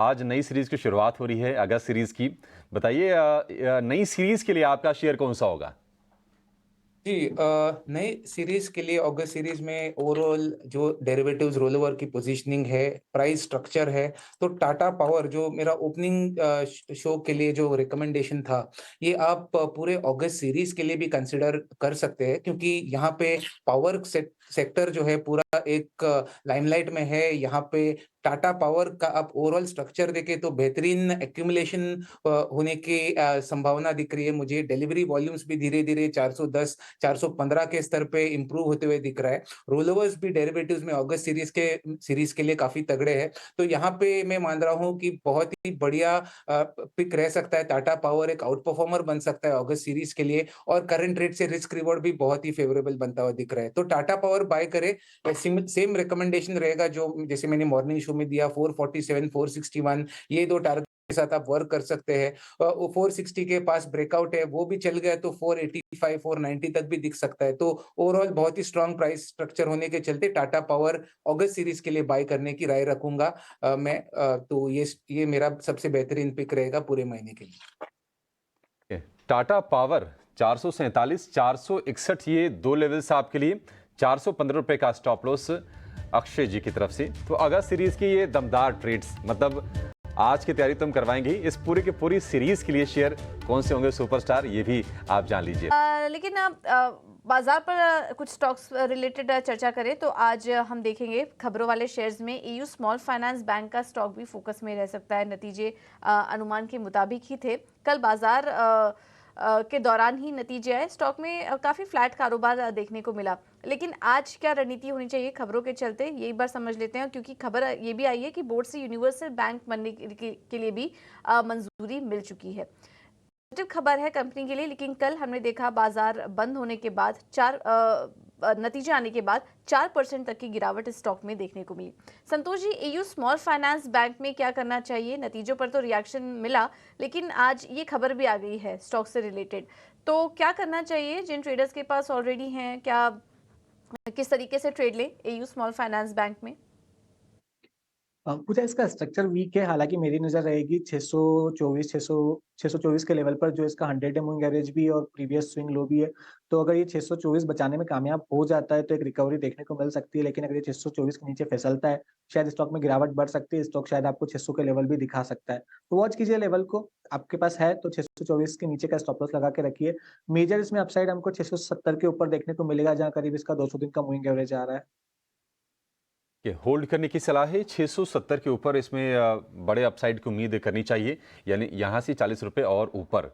आज नई सीरीज की शुरुआत हो रही है, अगस्त सीरीज की। बताइए, नई सीरीज के लिए आपका शेयर कौन सा होगा? जी नई सीरीज के लिए अगस्त सीरीज में ओवरऑल जो डेरिवेटिव्स रोलओवर की पोजीशनिंग है, प्राइस स्ट्रक्चर है, तो टाटा पावर जो मेरा ओपनिंग शो के लिए जो रिकमेंडेशन था, ये आप पूरे अगस्त सीरीज के लिए भी कंसिडर कर सकते हैं, क्योंकि यहाँ पे पावर सेक्टर जो है पूरा एक लाइमलाइट में है। यहाँ पे टाटा पावर का आप ओवरऑल स्ट्रक्चर देखें तो बेहतरीन एक्यूमुलेशन होने की संभावना दिख रही है मुझे। डिलीवरी वॉल्यूम्स भी धीरे धीरे 410 415 के स्तर पे इंप्रूव होते हुए दिख रहा है। रोलओवर्स भी डेरिवेटिव्स में अगस्त सीरीज के लिए काफी तगड़े हैं। तो यहाँ पे मैं मान रहा हूँ कि बहुत ही बढ़िया पिक रह सकता है। टाटा पावर एक आउट परफॉर्मर बन सकता है अगस्त सीरीज के लिए, और करंट रेट से रिस्क रिवॉर्ड भी बहुत ही फेवरेबल बनता हुआ दिख रहा है। तो टाटा पावर बाय करे। सेम रिकमेंडेशन रहेगा जो जैसे मैंने मॉर्निंग शो में दिया, 447 461, ये दो टारगेट के साथ आप वर्क कर सकते हैं। वो 460 के पास ब्रेकआउट है, वो भी चल गया तो 485 490 तक भी दिख सकता है। तो ओवरऑल बहुत ही स्ट्रांग प्राइस स्ट्रक्चर होने के चलते टाटा पावर अगस्त सीरीज के लिए बाय करने की राय रखूंगा। तो ये मेरा सबसे बेहतरीन पिक रहेगा पूरे महीने के लिए। टाटा पावर 447 461, ये दो लेवल्स आपके लिए। 415 रुपए का स्टॉप लॉस अक्षय जी की तरफ से। तो अगस्त सीरीज की ये दमदार ट्रेड्स, मतलब आज की तैयारी तुम करवाएंगी। इस पूरी की पूरी सीरीज के लिए शेयर कौन से होंगे सुपरस्टार, ये भी आप जान लीजिए। लेकिन बाजार पर कुछ स्टॉक्स रिलेटेड चर्चा करें तो आज हम देखेंगे खबरों वाले शेयर्स में एयू स्मॉल फाइनेंस बैंक का स्टॉक भी फोकस में रह सकता है। नतीजे अनुमान के मुताबिक ही थे। कल बाजार के दौरान ही नतीजे आए, स्टॉक में काफ़ी फ्लैट कारोबार देखने को मिला। लेकिन आज क्या रणनीति होनी चाहिए खबरों के चलते, ये एक बार समझ लेते हैं, क्योंकि खबर ये भी आई है कि बोर्ड से यूनिवर्सल बैंक बनने के लिए भी मंजूरी मिल चुकी है। पॉजिटिव खबर है कंपनी के लिए। लेकिन कल हमने देखा बाजार बंद होने के बाद नतीजे आने के बाद 4% तक की गिरावट इस स्टॉक में देखने को मिली। Santosh ji, AU small finance bank में क्या करना चाहिए? नतीजों पर तो रिएक्शन मिला, लेकिन आज ये खबर भी आ गई है स्टॉक से रिलेटेड, तो क्या करना चाहिए जिन ट्रेडर्स के पास ऑलरेडी हैं? क्या किस तरीके से ट्रेड लें एयू स्मॉल फाइनेंस बैंक में? कुछ इसका स्ट्रक्चर वीक है। हालांकि मेरी नज़र रहेगी 624 624 के लेवल पर, जो इसका 100 डे मूविंग एवरेज भी है और प्रीवियस स्विंग लो भी है। तो अगर ये 624 बचाने में कामयाब हो जाता है तो एक रिकवरी देखने को मिल सकती है। लेकिन अगर ये 624 के नीचे फिसलता है, शायद स्टॉक में गिरावट बढ़ सकती है। स्टॉक शायद आपको 600 के लेवल भी दिखा सकता है। तो वॉच कीजिए लेवल को, आपके पास है तो 624 के नीचे का स्टॉप लॉस लगा के रखिए। मेजर इसमें अपसाइड हमको 670 के ऊपर देखने को मिलेगा, जहाँ करीब इसका 200 दिन का मूविंग एवरेज आ रहा है। कि होल्ड करने की सलाह है 670 के ऊपर। इसमें बड़े अपसाइड की उम्मीद करनी चाहिए, यानी यहाँ से 40 रुपए और ऊपर।